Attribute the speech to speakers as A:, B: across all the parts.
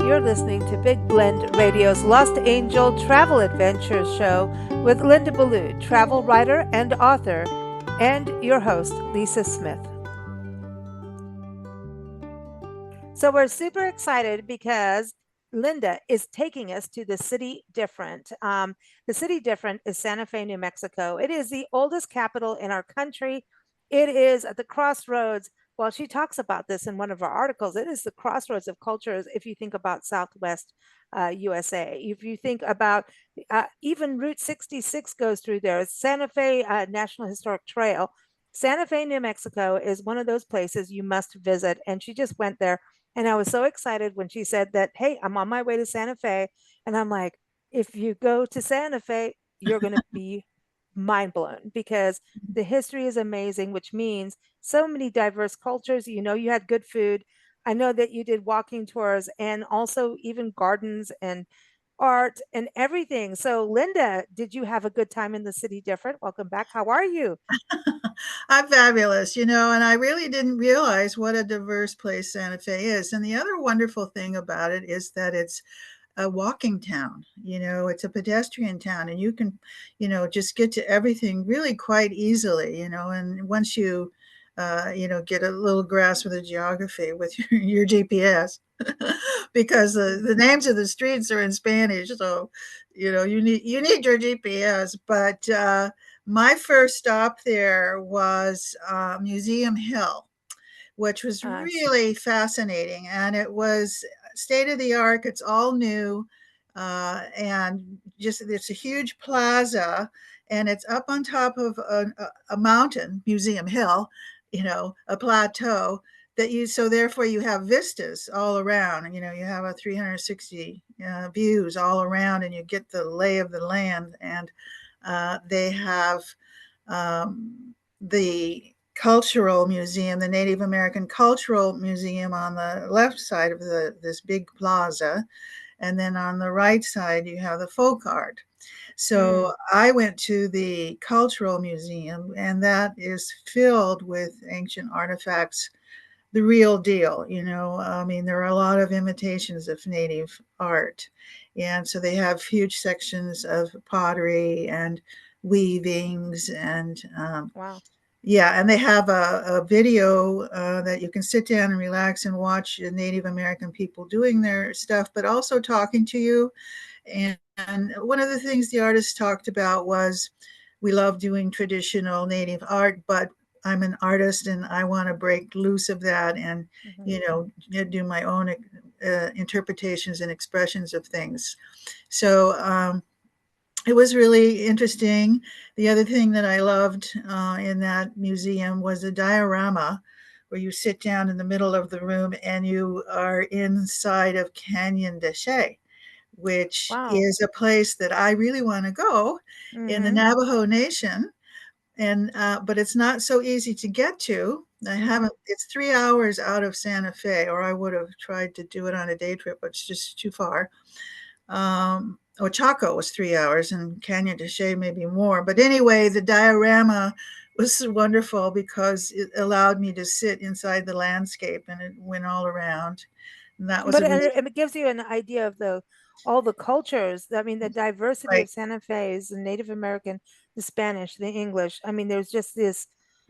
A: You're listening to Big Blend Radio's Lost Angel Travel Adventure Show with Linda Ballou, travel writer and author, and your host, Lisa Smith. So we're super excited because Linda is taking us to the City Different. The City Different is Santa Fe, New Mexico. It is the oldest capital in our country. It is at the crossroads. Well, she talks about this in one of our articles. It is the crossroads of cultures if you think about Southwest USA. If you think about even Route 66 goes through there, Santa Fe National Historic Trail. Santa Fe, New Mexico is one of those places you must visit. And she just went there. And I was so excited when she said that, hey, I'm on my way to Santa Fe. And I'm like, if you go to Santa Fe, you're going to be mind blown because the history is amazing, which means so many diverse cultures. You know, you had good food. I know that you did walking tours and also even gardens and art and everything. So, Linda, did you have a good time in the City Different? Welcome back. How are you?
B: I'm fabulous, and I really didn't realize what a diverse place Santa Fe is. And the other wonderful thing about it is that it's a walking town. It's a pedestrian town, and you can, just get to everything really quite easily, and once you, get a little grasp of the geography with your GPS, because the names of the streets are in Spanish. So, you need your GPS. But my first stop there was Museum Hill, which was really fascinating. And it was state of the art. It's all new. And just it's a huge plaza, and it's up on top of a mountain, Museum Hill, a plateau that so therefore you have vistas all around, and you have a 360 views all around, and you get the lay of the land. And they have the cultural museum, the Native American Cultural Museum, on the left side of this big plaza, and then on the right side you have the folk art. So I went to the Cultural Museum, and that is filled with ancient artifacts, the real deal. I mean, there are a lot of imitations of native art, and so they have huge sections of pottery and weavings and
A: Wow.
B: yeah, and they have a video that you can sit down and relax and watch Native American people doing their stuff, but also talking to you. And one of the things the artist talked about was, we love doing traditional Native art, but I'm an artist and I want to break loose of that and, do my own interpretations and expressions of things. So it was really interesting. The other thing that I loved in that museum was a diorama where you sit down in the middle of the room and you are inside of Canyon de Chelly, which is a place that I really want to go in the Navajo Nation. And but it's not so easy to get to. I haven't. It's 3 hours out of Santa Fe, or I would have tried to do it on a day trip, but it's just too far. Ochaco was 3 hours, and Canyon de Chelly maybe more. But anyway, the diorama was wonderful because it allowed me to sit inside the landscape, and it went all around. And that was
A: But
B: a really
A: it gives you an idea of all the cultures. I mean, the diversity
B: right.
A: of Santa Fe is the Native American, the Spanish, the English. I mean, there's just this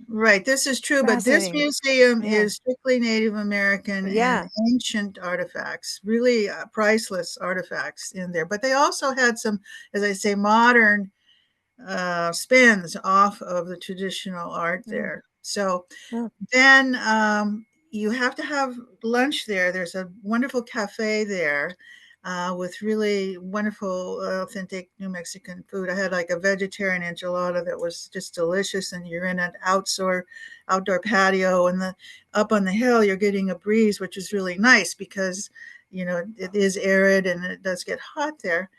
B: Right, this is true, but this
A: fascinating.
B: museum
A: Yeah.
B: is strictly Native American and
A: Yeah.
B: ancient artifacts, really priceless artifacts in there. But they also had some, as I say, modern spins off of the traditional art
A: Mm.
B: there. So
A: Yeah.
B: then you have to have lunch there. There's a wonderful cafe there with really wonderful, authentic New Mexican food. I had like a vegetarian enchilada that was just delicious, and you're in an outdoor patio, and up on the hill you're getting a breeze, which is really nice because it is arid and it does get hot there.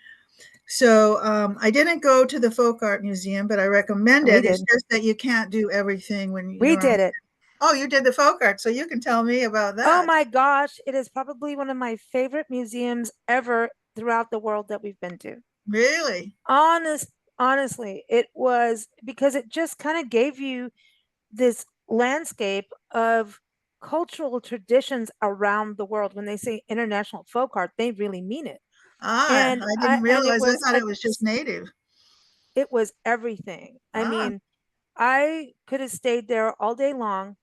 B: So I didn't go to the folk art museum, but I recommend
A: We
B: it. It's
A: did.
B: just that you can't do everything when
A: We
B: you're on.
A: did it.
B: Oh, you did the folk art, so you can tell me about
A: Oh
B: that.
A: my gosh, it is probably one of my favorite museums ever throughout the world that we've been to.
B: Really?
A: Honest, honestly, it was because it just kind of gave you this landscape of cultural traditions around the world. When they say international folk art, they really mean it.
B: Ah,
A: And
B: I didn't
A: it
B: realize. I
A: was
B: thought it was just native.
A: it was everything. I
B: Ah,
A: mean, I could have stayed there all day long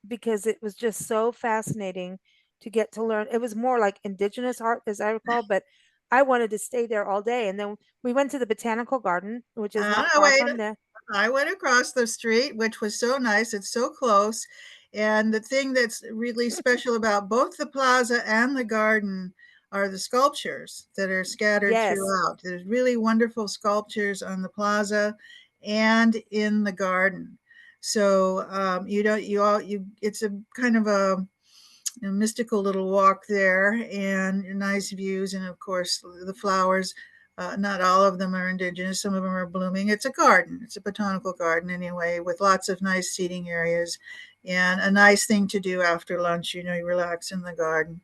A: because it was just so fascinating to get to learn. It was more like indigenous art, as I recall, but I wanted to stay there all day. And then we went to the botanical garden, which is not
B: no,
A: far
B: wait.
A: from there.
B: I went across the street, which was so nice. It's so close. And the thing that's really special about both the plaza and the garden are the sculptures that are scattered
A: Yes.
B: throughout. There's really wonderful sculptures on the plaza and in the garden. So you don't you all you it's a kind of a mystical little walk there and nice views. And of course, the flowers, not all of them are indigenous, some of them are blooming. It's a garden, it's a botanical garden anyway, with lots of nice seating areas and a nice thing to do after lunch. You relax in the garden.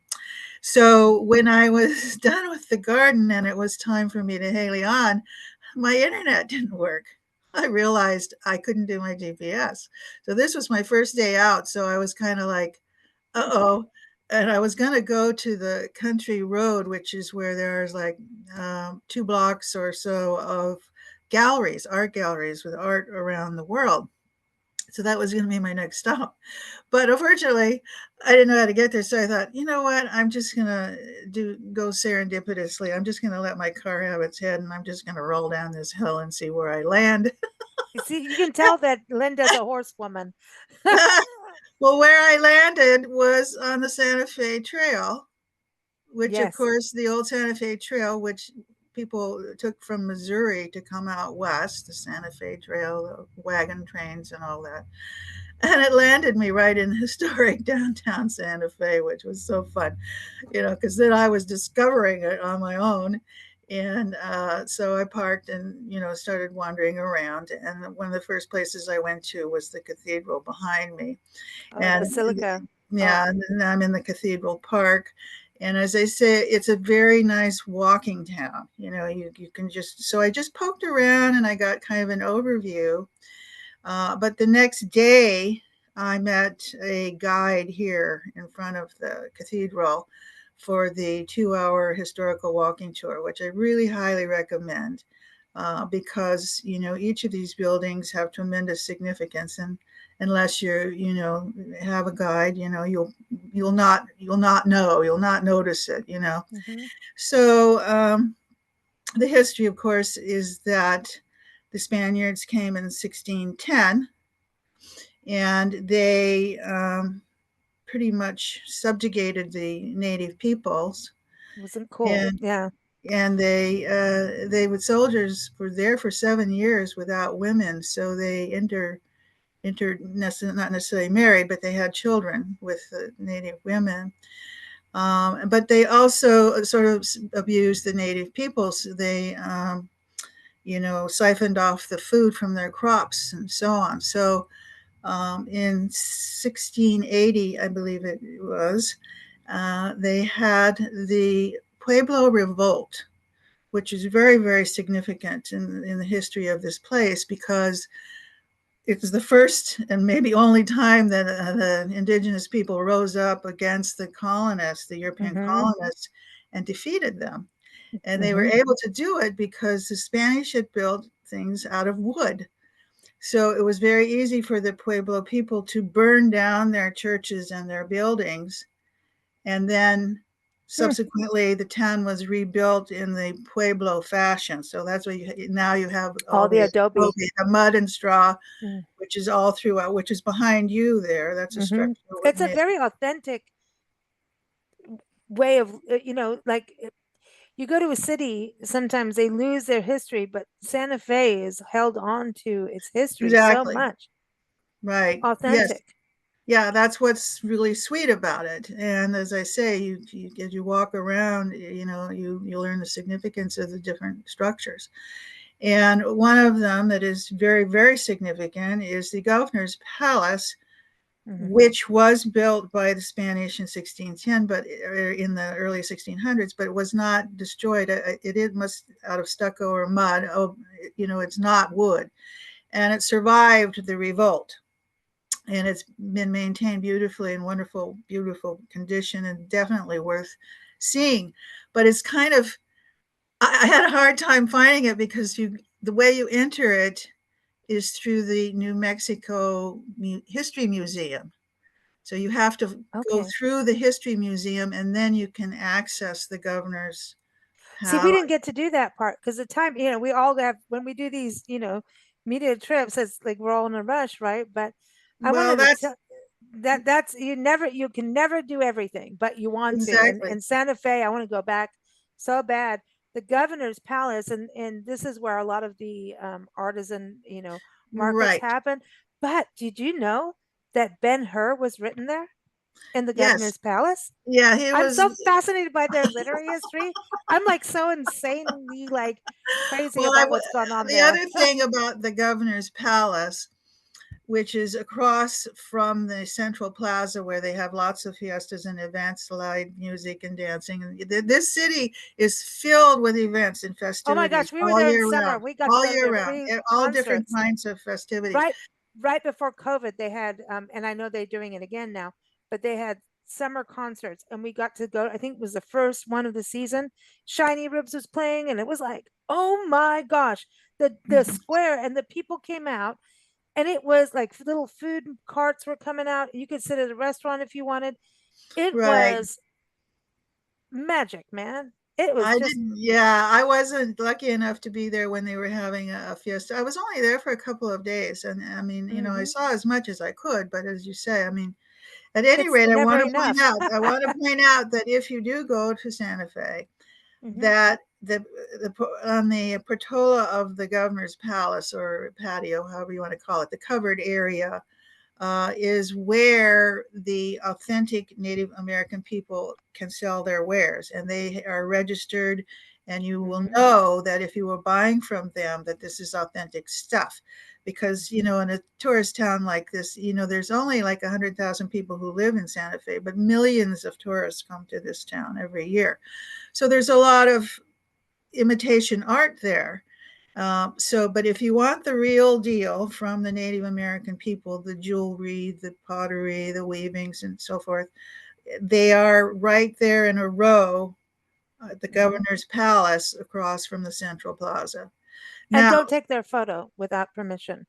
B: So when I was done with the garden and it was time for me to Haley on, my internet didn't work. I realized I couldn't do my GPS. So this was my first day out. So I was kind of like, uh-oh. And I was going to go to the country road, which is where there's like 2 blocks or so of galleries, art galleries with art around the world. So that was going to be my next stop. But unfortunately, I didn't know how to get there. So I thought, you know what? I'm just going to go serendipitously. I'm just going to let my car have its head and I'm just going to roll down this hill and see where I land.
A: You see, you can tell that Linda's a horsewoman.
B: Well, where I landed was on the Santa Fe Trail, which of
A: Yes.
B: course the old Santa Fe Trail, which people took from Missouri to come out west, the Santa Fe Trail, the wagon trains and all that. And it landed me right in historic downtown Santa Fe, which was so fun, because then I was discovering it on my own. And so I parked and, started wandering around. And one of the first places I went to was the cathedral behind me.
A: Oh, the
B: And
A: basilica. Oh,
B: yeah, and I'm in the cathedral park. And as I say, it's a very nice walking town. You can so I just poked around and I got kind of an overview. But the next day, I met a guide here in front of the cathedral for the 2-hour historical walking tour, which I really highly recommend because each of these buildings have tremendous significance, and unless have a guide, you'll not notice it.
A: hmm.
B: So the history, of course, is that the Spaniards came in 1610 and they pretty much subjugated the native peoples.
A: Wasn't cool.
B: And
A: Yeah.
B: they with soldiers were there for 7 years without women, so they not necessarily married, but they had children with the native women. But they also sort of abused the native peoples. They siphoned off the food from their crops and so on. So in 1680, I believe it was, they had the Pueblo Revolt, which is very, very significant in the history of this place because it was the first and maybe only time that the indigenous people rose up against the colonists, the European
A: hmm.
B: colonists, and defeated them. And they were
A: Hmm.
B: able to do it because the Spanish had built things out of wood. So it was very easy for the Pueblo people to burn down their churches and their buildings. And then
A: Hmm.
B: subsequently, the town was rebuilt in the Pueblo fashion. So that's why now you have
A: All
B: all
A: the
B: the
A: adobe.
B: the mud and straw,
A: Mm-hmm.
B: which is all throughout, which is behind you there. That's a structure
A: It's a
B: made.
A: very authentic way of, like you go to a city, sometimes they lose their history, but Santa Fe is held on to its history so
B: Exactly.
A: much.
B: Right. Yes.
A: Authentic.
B: Yeah, that's what's really sweet about it. And as I say, as you walk around, you learn the significance of the different structures. And one of them that is very, very significant is the governor's palace,
A: Hmm.
B: which was built by the Spanish in 1610, but in the early 1600s, but it was not destroyed. It must out of stucco or mud. Oh, it's not wood, and it survived the revolt. and it's been maintained beautifully in wonderful, beautiful condition, and definitely worth seeing. But it's kind of, I had a hard time finding it because the way you enter it is through the New Mexico History Museum. So you have to go
A: Okay.
B: through the History Museum and then you can access the governor's
A: See, we
B: palace.
A: didn't get to do that part because the time, we all have when we do these, media trips, it's like we're all in a rush, right? But I
B: Well,
A: wanted to
B: that's
A: tell that's you can never do everything, but you want to. And
B: exactly.
A: Santa Fe, I want to go back so bad. The governor's palace, and this is where a lot of the artisan, markets
B: Right.
A: happen. But did you know that Ben Hur was written there in the
B: Yes.
A: governor's palace?
B: Yeah, he
A: I'm
B: was.
A: so fascinated by their literary history. I'm like so insanely like crazy
B: Well,
A: about what's going on
B: the
A: there.
B: other thing about the governor's palace, which is across from the central plaza where they have lots of fiestas and events, live music and dancing. And this city is filled with events and
A: Oh my
B: festivities
A: gosh, we were
B: all
A: there in
B: year
A: summer.
B: round,
A: We got to
B: all
A: go to
B: year
A: their
B: round,
A: free
B: all different
A: concerts.
B: kinds of festivities.
A: Right right before COVID, they had and I know they're doing it again now, but they had summer concerts and we got to go. I think it was the first one of the season. Shiny Ribs was playing and it was like, "Oh my gosh." The
B: Mhm.
A: square and the people came out and it was like little food carts were coming out. You could sit at a restaurant if you wanted. It
B: Right.
A: was magic, man. It was
B: I
A: just
B: didn't, yeah, I wasn't lucky enough to be there when they were having a fiesta. I was only there for a couple of days. And I mean, I
A: mhm.
B: saw as much as I could, but as you say, I mean, at any
A: It's
B: rate,
A: never enough.
B: I want to point out that if you do go to Santa Fe,
A: Mhm.
B: that the on the portola of the governor's palace or patio, however you want to call it, the covered area is where the authentic Native American people can sell their wares, and they are registered. And you will
A: Mhm.
B: know that if you were buying from them, that this is authentic stuff, because
A: Mhm.
B: in a tourist town like this, there's only like 100,000 people who live in Santa Fe, but millions of tourists come to this town every year. So there's a lot of imitation art there. But if you want the real deal from the Native American people, the jewelry, the pottery, the weavings, and so forth, they are right there in a row at the
A: Mhm.
B: governor's palace across from the Central Plaza.
A: And
B: Now,
A: don't take their photo without permission.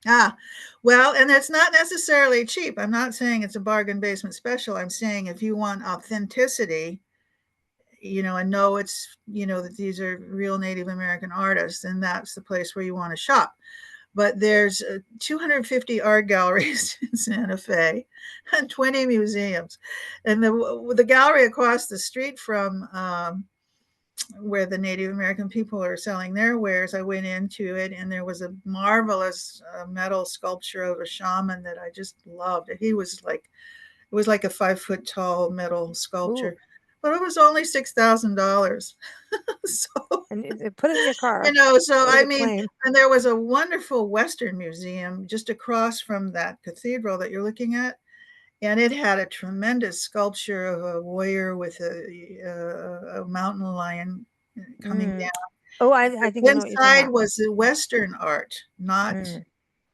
B: ah, well, and it's not necessarily cheap. I'm not saying it's a bargain basement special. I'm saying if you want authenticity, and know it's, that these are real Native American artists, and that's the place where you want to shop. But there's 250 art galleries in Santa Fe and 20 museums. And the gallery across the street from where the Native American people are selling their wares, I went into it and there was a marvelous metal sculpture of a shaman that I just loved. It was like a 5 foot tall metal
A: Ooh,
B: sculpture, but it was only $6,000. So
A: and put it in your car.
B: so
A: Go to
B: I
A: the
B: mean,
A: plane.
B: and there was a wonderful Western museum just across from that cathedral that you're looking at. And it had a tremendous sculpture of a warrior with a mountain lion coming
A: Mm.
B: down.
A: Oh, I think I know what you're talking
B: Inside
A: about.
B: was the Western art,
A: Mm.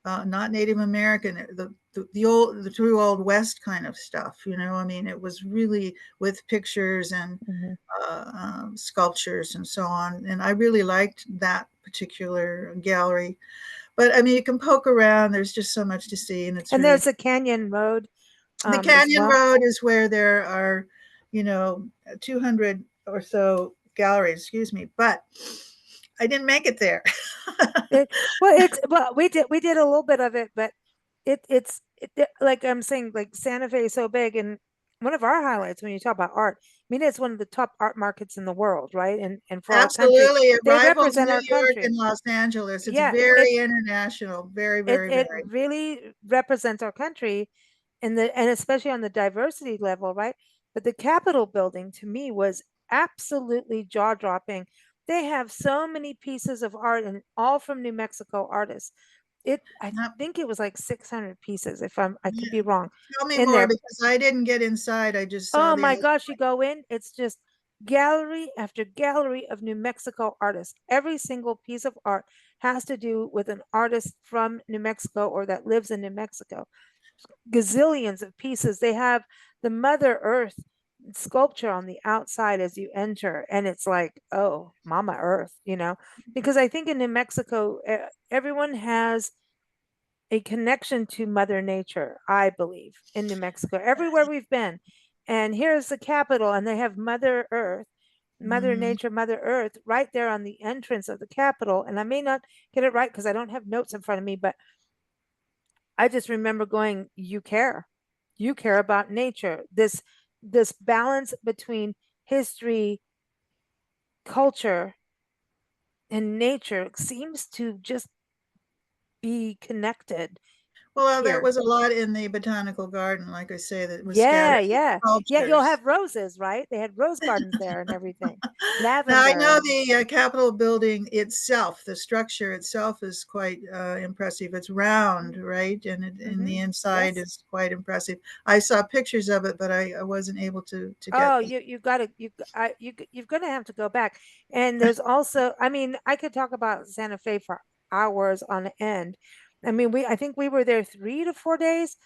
B: not Native American, the old, the true old West kind of stuff. I mean, it was really with pictures and
A: Mhm.
B: sculptures and so on. And I really liked that particular gallery. But I mean, you can poke around. There's just so much to see, and it's
A: And
B: really
A: there's a Canyon Road
B: the
A: as
B: Canyon
A: well.
B: Road is where there are, you know, 200 or so galleries. Excuse me, but I didn't make it there.
A: It, well, we did a little bit of it, but like I'm saying, like Santa Fe is so big, and one of our highlights when you talk about art, I mean, it's one of the top art markets in the world, right? And for our country,
B: Absolutely, it
A: they
B: rivals
A: represent
B: New
A: our
B: York and
A: country.
B: Los Angeles. It's
A: Yeah, it
B: very international, very,
A: it
B: very,
A: it
B: very.
A: really represents our country and especially on the diversity level, right? But the Capitol building to me was absolutely jaw-dropping. They have so many pieces of art and all from New Mexico artists. I
B: Yep.
A: think it was like 600 pieces if I could
B: Yeah.
A: be wrong
B: Tell me
A: in
B: more
A: there.
B: because I didn't get inside. I just saw
A: Oh
B: the
A: my
B: outside.
A: gosh, you go in, it's just gallery after gallery of New Mexico artists. Every single piece of art has to do with an artist from New Mexico or that lives in New Mexico. gazillions of pieces. They have the Mother Earth sculpture on the outside as you enter, and it's like, oh, Mama Earth, because I think in New Mexico, everyone has a connection to Mother Nature, I believe, in New Mexico, everywhere we've been. And here's the capital, and they have Mother Earth, Mother
B: Mhm.
A: Nature, Mother Earth right there on the entrance of the Capitol. And I may not get it right because I don't have notes in front of me, but I just remember going, you care about nature. This balance between history, culture, and nature seems to just be connected
B: Well, that
A: here.
B: was a lot in the botanical garden, like I say, that was
A: Yeah,
B: scattered with
A: yeah. Yeah, you'll
B: sculptures.
A: have roses, right? They had rose gardens there and everything.
B: Now, I
A: Lavender
B: know
A: and
B: the Capitol building itself, the structure itself is quite impressive. It's round, right? And the inside
A: yes.
B: is quite impressive. I saw pictures of it, but I wasn't able to get
A: Oh,
B: the.
A: you got to you're gonna have to go back. And there's also, I mean, I could talk about Santa Fe for hours on end. I mean, I think we were there 3 to 4 days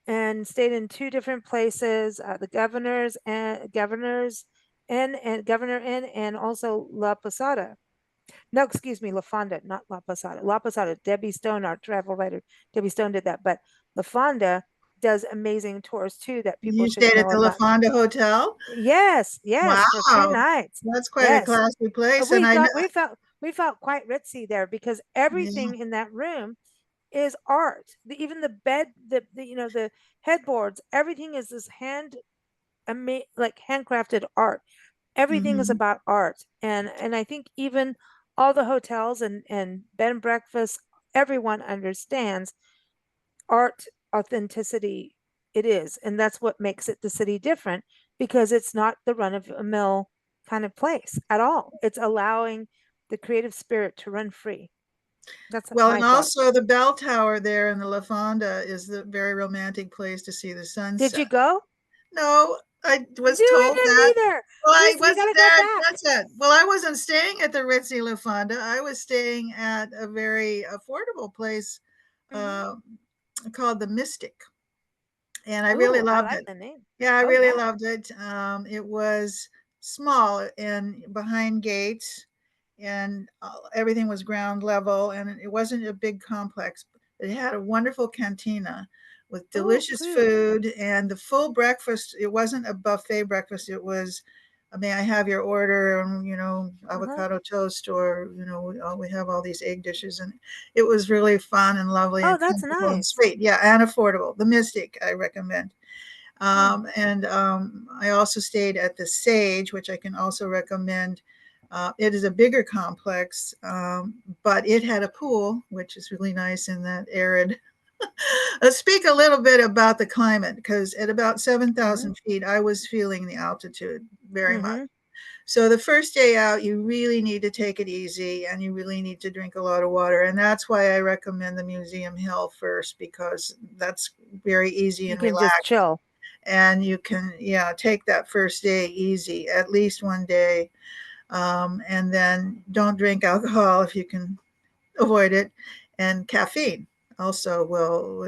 A: and stayed in two different places, the Governor's Inn and Governor Inn, and also La Posada. No, excuse me, La Fonda, not La Posada. La Posada, Debbie Stone, our travel writer, Debbie Stone did that. But La Fonda does amazing tours too that people
B: You
A: should
B: stayed at
A: know
B: the La
A: about.
B: Fonda Hotel?
A: Yes, yes, for two
B: Wow,
A: nights.
B: that's quite a
A: Yes.
B: classy place. And
A: We
B: I know,
A: thought we felt quite ritzy there because
B: yeah.
A: everything in that room is art. Even the bed, the headboards, everything is this like handcrafted art. Everything is
B: Mhm.
A: about art. And I think even all the hotels and bed and breakfast, everyone understands art authenticity. It is. And that's what makes it the city different, because it's not the run of a mill kind of place at all. It's allowing the creative spirit to run free. That's
B: Well,
A: my
B: and
A: thought.
B: also the bell tower there in the La Fonda is the very romantic place to see the
A: Did you
B: sunset.
A: go?
B: No, I
A: No,
B: was
A: I
B: told that.
A: didn't either.
B: Well, I
A: We got
B: wasn't
A: to go
B: there at
A: back.
B: sunset. Well, I wasn't staying at the Ritzy La Fonda. I was staying at a very affordable place
A: Mm-hmm.
B: uh, called the Mystic, and I really
A: Oh, I
B: loved
A: like
B: it.
A: the name.
B: Yeah, I
A: Oh,
B: really
A: yeah.
B: loved it. It was small and behind gates, and everything was ground level, and it wasn't a big complex. It had a wonderful cantina with
A: Oh,
B: delicious
A: cool.
B: food and the full breakfast. It wasn't a buffet breakfast. It was, may I have your order? And
A: Uh-huh.
B: avocado toast, or we have all these egg dishes, and it was really fun and lovely
A: Oh,
B: and
A: that's
B: comfortable and
A: nice.
B: sweet. Yeah, and affordable. The Mystic, I recommend.
A: Hmm.
B: And I also stayed at the Sage, which I can also recommend. It is a bigger complex, but it had a pool, which is really nice in that arid. Let's speak a little bit about the climate, because at about
A: Mm-hmm.
B: 7,000 feet, I was feeling the altitude very much.
A: Mm-hmm.
B: So the first day out, you really need to take it easy and you really need to drink a lot of water. And that's why I recommend the Museum Hill first, because that's very easy
A: You
B: and
A: can just
B: relaxed,
A: chill.
B: and you can, yeah, take that first day easy, at least one day. And then don't drink alcohol if you can avoid it, and caffeine also will,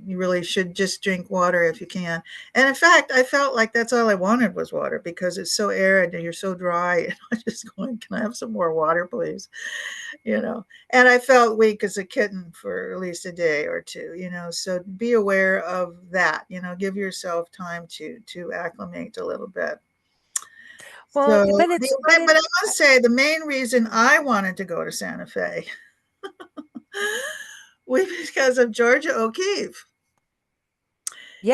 B: you really should just drink water if you can. And in fact, I felt like that's all I wanted was water, because it's so arid and you're so dry. And I just going, can I have some more water, please? And I felt weak as a kitten for at least a day or two. So be aware of that. Give yourself time to acclimate a little bit.
A: Well,
B: So
A: but
B: but I must say, the main reason
A: mm,
B: I wanted to go to Santa Fe was because of Georgia O'Keeffe.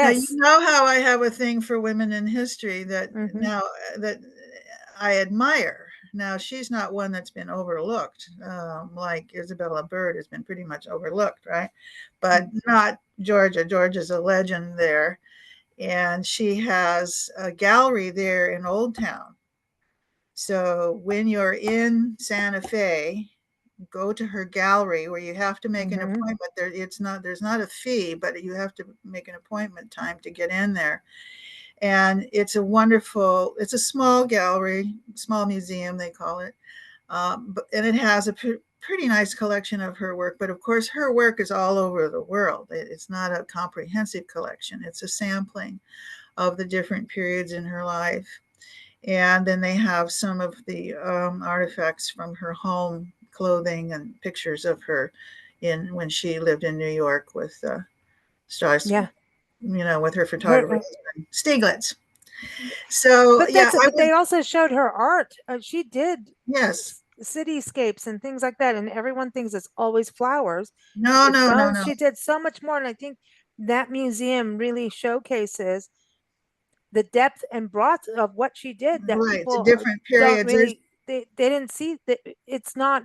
B: Now, you
A: yes.
B: know how I have a thing for women in history that
A: Mm-hmm.
B: now that I admire. Now, she's not one that's been overlooked, like Isabella Bird has been pretty much overlooked, right? But not Georgia. Georgia's a legend there. And she has a gallery there in Old Town. So when you're in Santa Fe, go to her gallery, where you have to make an
A: Mm-hmm.
B: appointment. There's not a fee, but you have to make an appointment time to get in there. And it's a small gallery, small museum, they call it. And it has a pretty nice collection of her work, but of course her work is all over the world. It's not a comprehensive collection. It's a sampling of the different periods in her life. And then they have some of the artifacts from her home, clothing and pictures of her in when she lived in New York with stars,
A: Yeah.
B: with her
A: Her,
B: photographer husband, Stieglitz. So yeah, I
A: but
B: would.
A: they also showed her art. She did
B: Yes.
A: cityscapes and things like that, and everyone thinks it's always flowers.
B: No, no, no,
A: No,
B: no.
A: she did so much more, and I think that museum really showcases the depth and breadth of what she did that
B: Right. The
A: people
B: different
A: don't
B: periods. There's
A: really they didn't see that it's not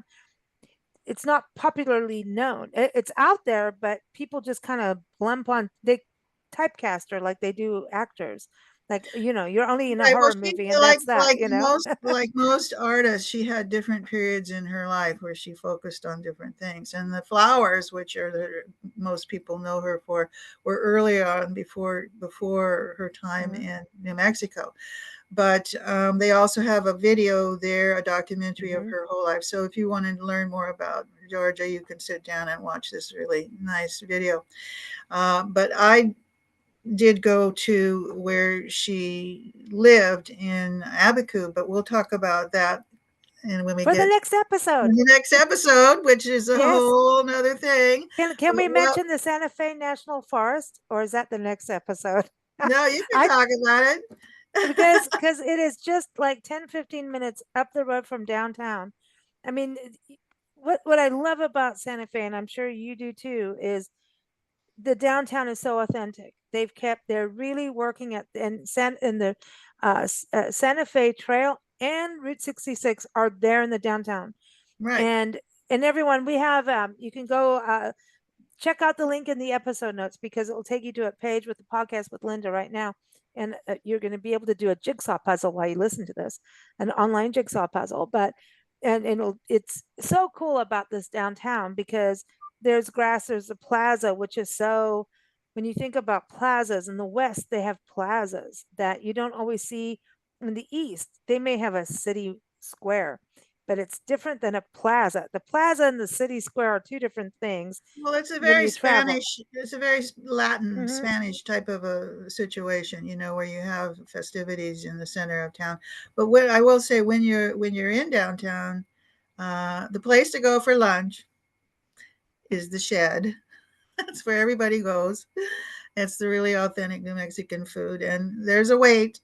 A: popularly known. It's out there, but people just kind of lump on they typecast her like they do actors. Like, you're only in a
B: right. Well,
A: horror
B: she
A: movie and that's that,
B: like most artists, she had different periods in her life where she focused on different things. And the flowers, which are the most people know her for, were early on before her time
A: Mhm,
B: in New Mexico. But they also have a video there, a documentary of
A: mhm.
B: her whole life. So if you want to learn more about Georgia, you can sit down and watch this really nice video. But I did go to where she lived in Abiku, but we'll talk about that and when we
A: For the
B: get to
A: next episode.
B: the next episode, which is a
A: Yes.
B: whole nother thing.
A: Can we
B: Well,
A: mention the Santa Fe National Forest, or is that the next episode?
B: no, you can
A: I
B: talk about it.
A: because it is just like 10-15 minutes up the road from downtown. I mean, what I love about Santa Fe, and I'm sure you do too, is the downtown is so authentic. They're really working at and the Santa Fe Trail and Route 66 are there in the downtown.
B: Right.
A: And everyone, we have you can go check out the link in the episode notes because it will take you to a page with the podcast with Linda right now. And you're going to be able to do a jigsaw puzzle while you listen to this, an online jigsaw puzzle. But it's so cool about this downtown because there's a plaza, which is so. When you think about plazas in the West, they have plazas that you don't always see in the East. They may have a city square, but it's different than a plaza. The plaza and the city square are two different things
B: Well, it's a
A: when
B: very
A: you travel.
B: Spanish, it's a very Latin
A: Hmm.
B: Spanish type of a situation, where you have festivities in the center of town. But what I will say, when you're in downtown, the place to go for lunch is the Shed. That's where everybody goes. It's the really authentic New Mexican food, and there's a wait,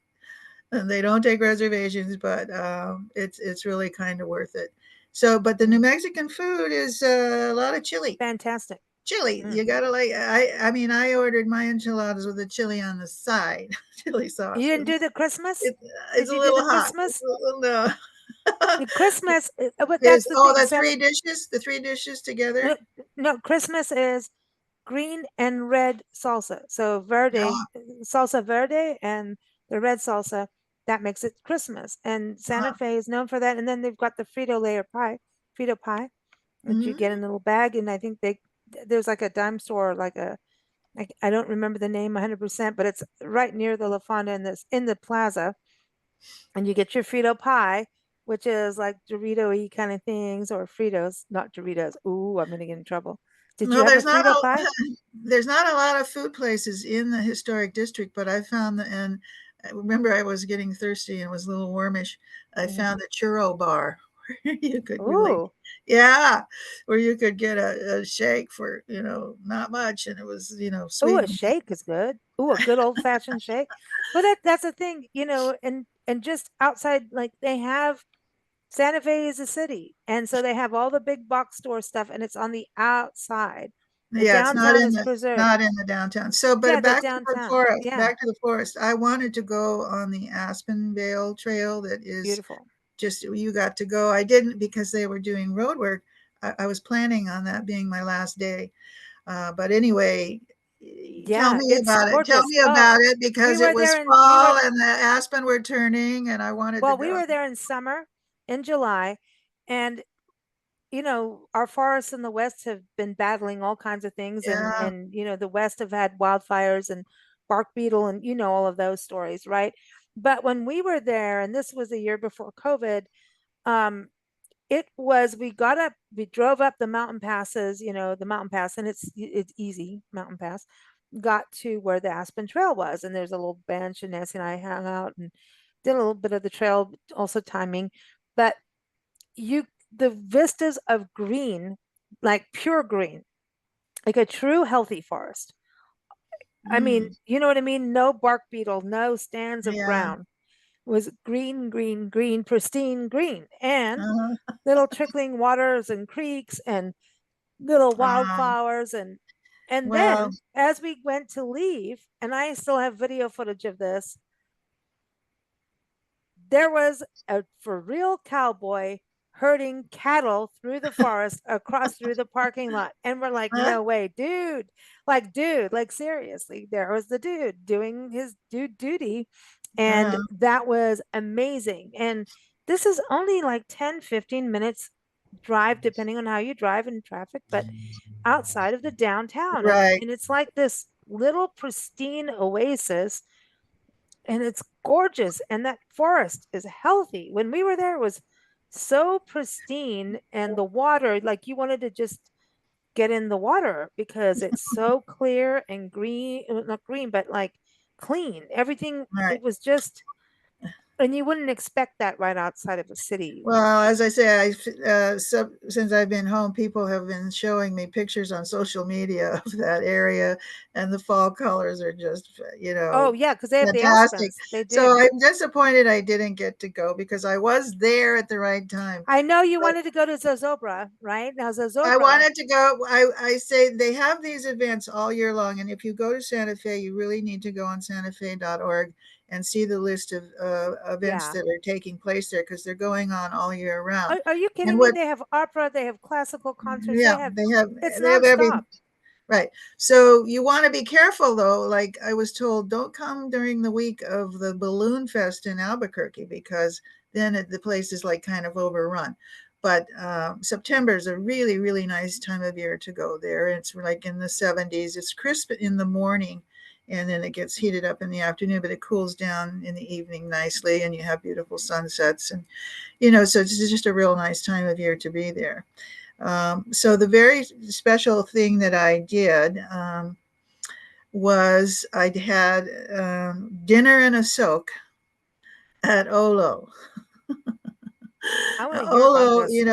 B: and they don't take reservations, but it's really kind of worth it. So, but the New Mexican food is a lot of chili.
A: Fantastic.
B: Chili,
A: Mm.
B: you gotta like. I mean, I ordered my enchiladas with the chili on the side, chili
A: You
B: sauce.
A: didn't do the Christmas?
B: It,
A: Did
B: it's a
A: you do
B: little
A: the
B: hot. It's
A: Christmas?
B: a little, no.
A: The Christmas, but
B: There's
A: that's the thing.
B: the three dishes together.
A: No, no, Christmas is green and red salsa. So verde,
B: Yeah.
A: salsa verde, and the red salsa that makes it Christmas. And Santa
B: Uh-huh.
A: Fe is known for that. And then they've got the Frito pie, that you get
B: Hmm.
A: in a little bag. And I think there's like a dime store, I don't remember the name 100%, but it's right near the La Fonda in the plaza. And you get your Frito pie, which is like Dorito-y kind of things, or Fritos, not Doritos. Ooh, I'm gonna get in trouble. Did you
B: No,
A: have a Frito pie?
B: there's not a lot of food places in the historic district, but I found that, and I remember I was getting thirsty and was a little warmish. I
A: Mhm.
B: found a churro bar where you could really,
A: Ooh,
B: yeah, where you could get a shake for, not much, and it was,
A: ooh,
B: sweet.
A: a shake is good. Ooh, a good old fashioned shake. But that's the thing, and just outside, like they have Santa Fe is a city, and so they have all the big box store stuff, and it's on the outside. The
B: Yeah, it's
A: downtown is preserved.
B: not in the downtown. So,
A: Yeah,
B: but
A: the
B: back to the
A: downtown.
B: forest,
A: Yeah,
B: I wanted to go on the Aspen Vale Trail that is
A: beautiful.
B: just, you got to go. I didn't because they were doing road work. I was planning on that being my last day. But anyway, tell
A: Yeah,
B: me
A: it's
B: about it. Tell
A: gorgeous.
B: me
A: Oh,
B: about it
A: we
B: because it
A: were
B: was
A: there and we were
B: fall and the aspen were turning and I wanted to
A: well, we
B: go.
A: were there in summer, in July, and our forests in the West have been battling all kinds of things,
B: Yeah.
A: and the West have had wildfires and bark beetle, and all of those stories, right? But when we were there, and this was a year before COVID, um, It was, we got up, we drove up the mountain passes, the mountain pass, and it's easy mountain pass. Got to where the Aspen Trail was, and there's a little bench, and Nancy and I hung out and did a little bit of the trail, also timing. But you, the vistas of green, like pure green, like a true healthy forest. I mean,
B: Mm,
A: you know what I mean? No bark beetle, no stands of
B: yeah.
A: brown. It was green, green, green, pristine green, and
B: Uh-huh.
A: little trickling waters and creeks and little
B: Um,
A: wildflowers. And
B: well,
A: then as we went to leave, and I still have video footage of this, there was a for real cowboy herding cattle through the forest across through the parking lot. And we're like,
B: uh,
A: no way, dude, like seriously, there was the dude doing his dude duty. And
B: uh,
A: that was amazing. And this is only like 10-15 minutes drive, depending on how you drive in traffic, but outside of the downtown. and
B: right.
A: and it's like this little pristine oasis, and it's gorgeous, and that forest is healthy. When we were there, it was so pristine, and the water, like you wanted to just get in the water because it's so clear and green, not green, but like clean, everything.
B: Right.
A: It was just, and you wouldn't expect that right outside of a city.
B: Well, as I say, since I've been home, people have been showing me pictures on social media of that area, and the fall colors are just,
A: Oh yeah, because they have the
B: fantastic.
A: aspens, they
B: So
A: do.
B: I'm disappointed I didn't get to go because I was there at the right time.
A: I know you
B: But
A: wanted to go to Zozobra, right? Now
B: I
A: Zozobra.
B: wanted to go. I say they have these events all year long. And if you go to Santa Fe, you really need to go on santafe.org and see the list of events
A: Yeah.
B: that are taking place there because they're going on all year round.
A: Are you
B: And
A: kidding me?
B: what,
A: They have opera, they have classical concerts,
B: yeah,
A: it's
B: they have every,
A: nonstop.
B: right. So you want to be careful though. Like I was told, don't come during the week of the Balloon Fest in Albuquerque because then the place is like kind of overrun. But September is a really, really nice time of year to go there. It's like in the 70s. It's crisp in the morning and then it gets heated up in the afternoon, but it cools down in the evening nicely and you have beautiful sunsets. And, so it's just a real nice time of year to be there. So the very special thing that I did was I had dinner and a soak at Olo.
A: I want to hear about
B: Olo,
A: this.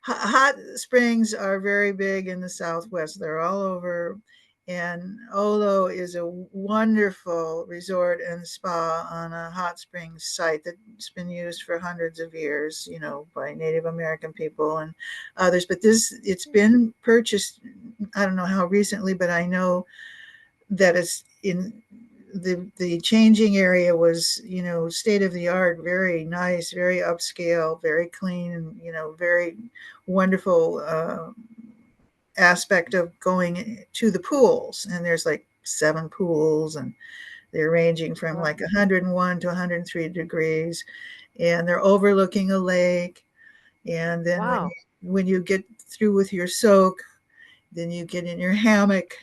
B: hot springs are very big in the Southwest. They're all over. And Olo is a wonderful resort and spa on a hot springs site that's been used for hundreds of years, by Native American people and others. But it's been purchased, I don't know how recently, but I know that it's in the changing area was state of the art, very nice, very upscale, very clean, and very wonderful aspect of going to the pools. And there's like 7 pools and they're ranging from
A: Wow.
B: like 101 to 103 degrees and they're overlooking a lake. And then when you,
A: Wow.
B: when you get through with your soak, then you get in your hammock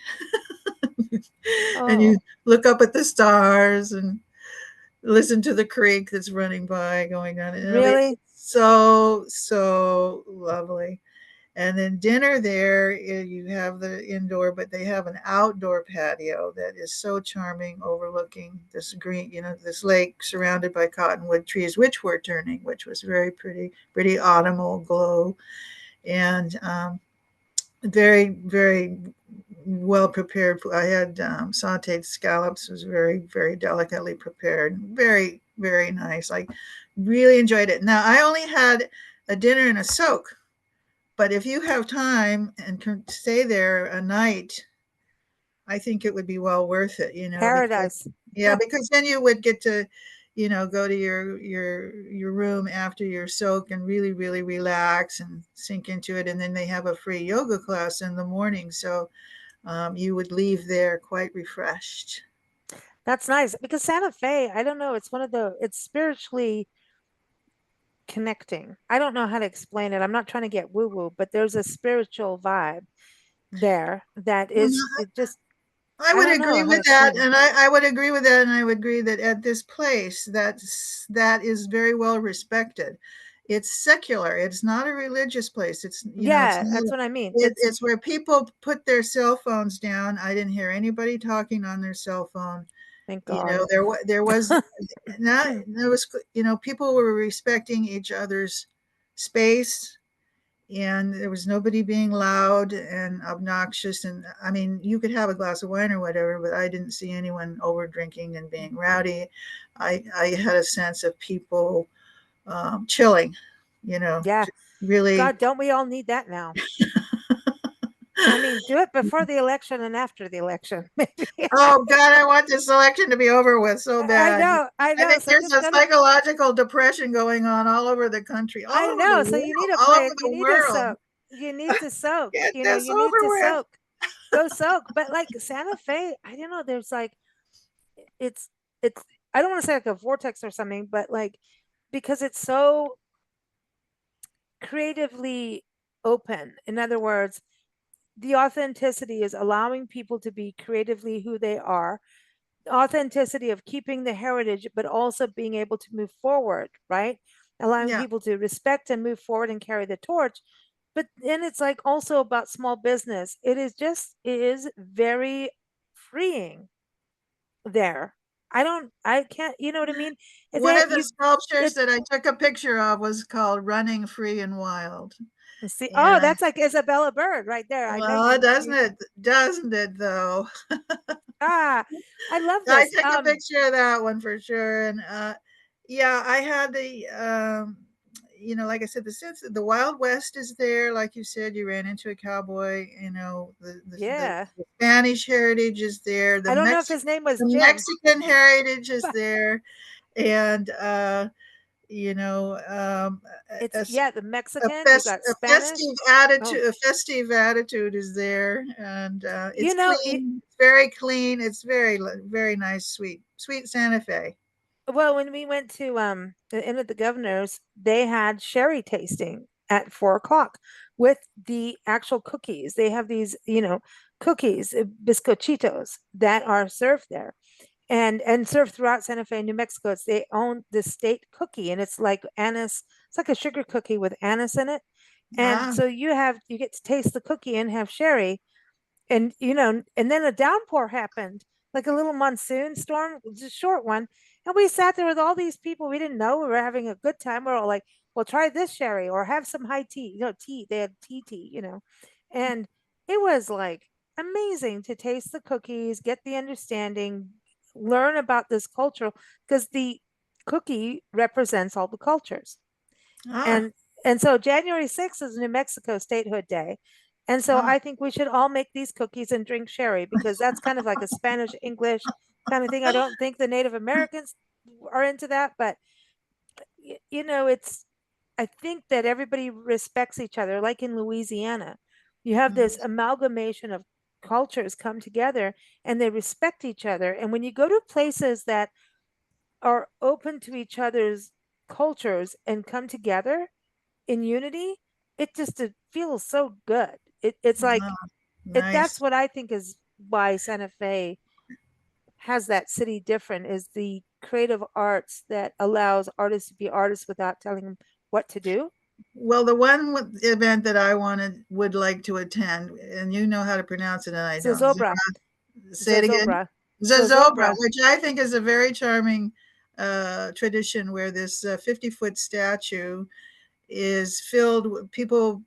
B: and you
A: Oh,
B: look up at the stars and listen to the creek that's running by going on. And I mean, it's
A: really?
B: so lovely. And then dinner there, you have the indoor, but they have an outdoor patio that is so charming, overlooking this green, this lake surrounded by cottonwood trees, which were turning, which was very pretty, pretty autumnal glow. And very, very well prepared. I had sauteed scallops. It was very, very delicately prepared. Very, very nice. I really enjoyed it. Now I only had a dinner and a soak, but if you have time and can stay there a night, I think it would be well worth it. Because
A: Paradise.
B: yeah, because then you would get to, go to your room after your soak and really, really relax and sink into it. And then they have a free yoga class in the morning, so you would leave there quite refreshed.
A: That's nice because Santa Fe, I don't know, it's spiritually connecting. I don't know how to explain it. I'm not trying to get woo woo, but there's a spiritual vibe there that is,
B: Mhm.
A: it just,
B: I
A: I
B: would
A: don't
B: agree
A: know how to
B: with that,
A: explain it.
B: and I would agree with that, and I would agree that at this place, that is very well respected, it's secular. It's not a religious place. It's, it's
A: Yeah, that's
B: not,
A: what I mean. It's
B: it's where people put their cell phones down. I didn't hear anybody talking on their cell phone.
A: thank God.
B: There was not, there was, people were respecting each other's space, and there was nobody being loud and obnoxious. And I mean, you could have a glass of wine or whatever, but I didn't see anyone over drinking and being rowdy. I had a sense of people chilling,
A: Yeah.
B: really.
A: God, don't we all need that now? I mean, do it before the election and after the election, maybe.
B: Oh God, I want this election to be over with so
A: I
B: bad.
A: know, I
B: I
A: know.
B: think
A: So
B: there's
A: just
B: a
A: go to,
B: psychological depression going on all over the country, all
A: I
B: over the
A: know. So you need
B: world,
A: a
B: all over
A: place, you
B: the
A: need to
B: world.
A: soak. You need to soak,
B: Get this
A: you need
B: over
A: to
B: with.
A: soak. Go soak. But like Santa Fe, I don't know, there's like it's it's I don't want to say like a vortex or something, but like because it's so creatively open. In other words, the authenticity is allowing people to be creatively who they are, authenticity of keeping the heritage, but also being able to move forward, right? Allowing
B: Yeah.
A: people to respect and move forward and carry the torch. But then it's like also about small business. It is very freeing there. I can't, you know what I mean?
B: One
A: That
B: of the
A: you,
B: sculptures
A: it's,
B: that I took a picture of was called Running Free and Wild.
A: see,
B: And
A: oh, that's like Isabella Bird right there. I know
B: well, doesn't it? Doesn't it though?
A: ah, I love
B: I
A: this.
B: took a picture of that one for sure. And yeah, I had the like I said, the Wild West is there. Like you said, you ran into a cowboy.
A: Yeah.
B: The Spanish heritage is there.
A: I don't know if his name was
B: The
A: Jim,
B: Mexican heritage is
A: but
B: there, and
A: it's,
B: a,
A: yeah, the Mexican, you got Spanish. Oh,
B: a festive attitude is there, and it's
A: you know,
B: clean. It's very clean. It's very nice, sweet Santa Fe.
A: well, when we went to the Inn of the Governors, they had sherry tasting at 4 o'clock with the actual cookies. They have these, cookies, bizcochitos that are served there and served throughout Santa Fe, New Mexico. It's they own the state cookie, and it's like anise. It's like a sugar cookie with anise in it. And
B: Ah,
A: so you get to taste the cookie and have sherry, and and then a downpour happened, like a little monsoon storm, just a short one, and we sat there with all these people we didn't know. We were having a good time. We are all like, well, try this sherry or have some high tea, tea. They had tea, and it was like amazing to taste the cookies, get the understanding, learn about this culture, because the cookie represents all the cultures.
B: ah,
A: And so January 6th is New Mexico Statehood Day. And so
B: ah.
A: I think we should all make these cookies and drink sherry, because that's kind of like a Spanish English kind of thing. I don't think the Native Americans are into that, but it's, I think that everybody respects each other. Like in Louisiana, you have this
B: Mhm.
A: amalgamation of cultures come together and they respect each other. And when you go to places that are open to each other's cultures and come together in unity, it feels so good. It's like
B: Ah,
A: that's
B: nice.
A: what I think is why Santa Fe has that city different, is the creative arts that allows artists to be artists without telling them what to do.
B: Well, the one event that I would like to attend, and you know how to pronounce it, and I don't.
A: Zozobra,
B: Say it again.
A: Zozobra,
B: Zozobra,
A: Zozobra.
B: which I think is a very charming tradition, where this 50-foot statue is filled with people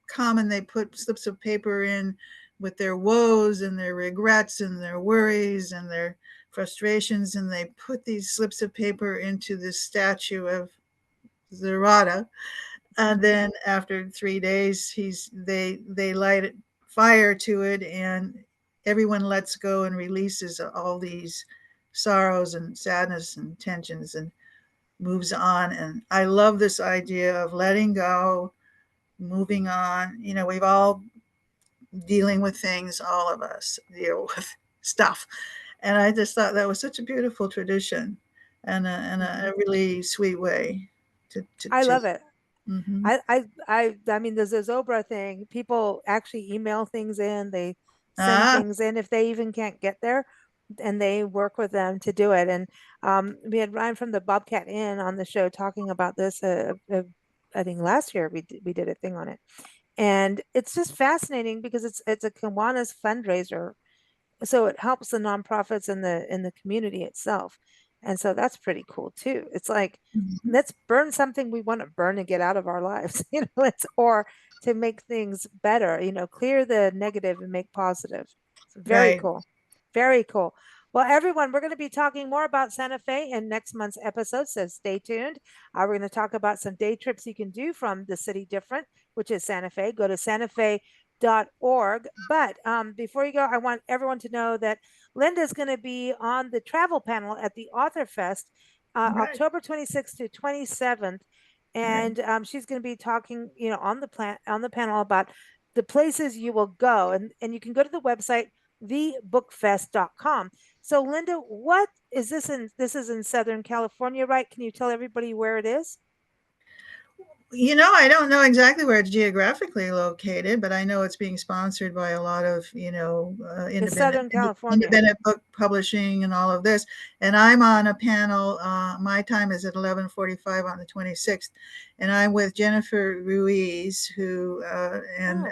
B: come and they put slips of paper in with their woes and their regrets and their worries and their frustrations, and they put these slips of paper into this statue of Zerata. And
A: Mm-hmm.
B: then after 3 days, they light fire to it, and everyone lets go and releases all these sorrows and sadness and tensions and moves on. And I love this idea of letting go, moving on. We've all dealing with things, all of us deal with stuff. And I just thought that was such a beautiful tradition, and
A: Mm-hmm.
B: a really sweet way
A: I
B: to
A: love it.
B: mm-hmm.
A: I mean, the Zozobra thing, people actually email things in, they send
B: Ah,
A: things in if they even can't get there, and they work with them to do it. And we had Ryan from the Bobcat Inn on the show talking about this I think last year we did a thing on it. And it's just fascinating because it's a Kiwanis fundraiser, so it helps the nonprofits in the community itself, and so that's pretty cool too. It's like,
B: Mhm.
A: let's burn something we want to burn and get out of our lives, let's, or to make things better, clear the negative and make positive. So very
B: Right.
A: cool, very cool. Well, everyone, we're going to be talking more about Santa Fe in next month's episode, so stay tuned. We're going to talk about some day trips you can do from the city different, which is Santa Fe. Go to santafe.org. But before you go, I want everyone to know that Linda is going to be on the travel panel at the Author Fest,
B: Right.
A: October 26th to 27th.
B: Right.
A: And she's going to be talking, on the panel about the places you will go. And you can go to the website, thebookfest.com. So Linda, what is this in? This is in Southern California, right? Can you tell everybody where it is?
B: I don't know exactly where it's geographically located, but I know it's being sponsored by a lot of,
A: It's Southern California.
B: independent book publishing and all of this. And I'm on a panel. My time is at 11:45 on the 26th, and I'm with Jennifer Ruiz, who
A: Oh,
B: and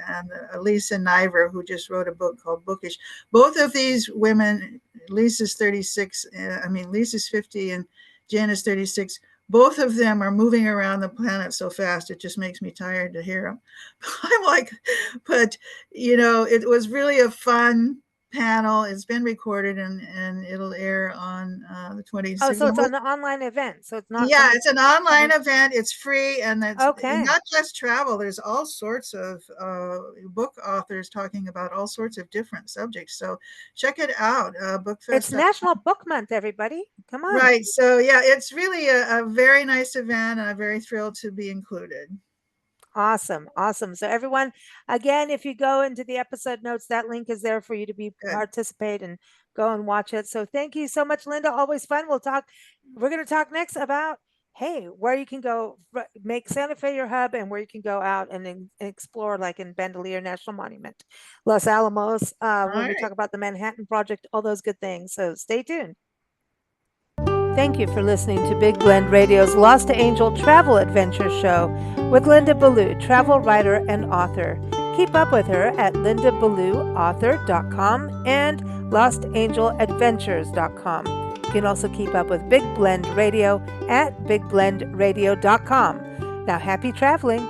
B: Lisa Niver, who just wrote a book called Bookish. Both of these women, Lisa's 36. Lisa's 50, and Jen is 36. Both of them are moving around the planet so fast it just makes me tired to hear them. I'm like, but it was really a fun panel. It's been recorded, and it'll air on the
A: oh,
B: 26th.
A: so it's an online event. So it's not
B: Yeah,
A: coming
B: it's an
A: from
B: online
A: an,
B: event. It's free, and it's
A: okay.
B: not just travel. There's all sorts of book authors talking about all sorts of different subjects. So check it out,
A: It's
B: bookfest.
A: National Book Month, everybody. Come on.
B: Right. So yeah, it's really a very nice event, and I'm very thrilled to be included.
A: Awesome. Awesome. So everyone, again, if you go into the episode notes, that link is there for you to be
B: Good.
A: participate and go and watch it. So thank you so much, Linda. Always fun. We're going to talk next about, hey, where you can go make Santa Fe your hub and where you can go out and explore, like in Bandelier National Monument, Los Alamos,
B: All
A: when we
B: right.
A: talk about the Manhattan Project, all those good things. So stay tuned. Thank you for listening to Big Blend Radio's Lost Angel Travel Adventure Show with Linda Ballou, travel writer and author. Keep up with her at lindaballauthor.com and lostangeladventures.com. You can also keep up with Big Blend Radio at bigblendradio.com. Now, happy traveling!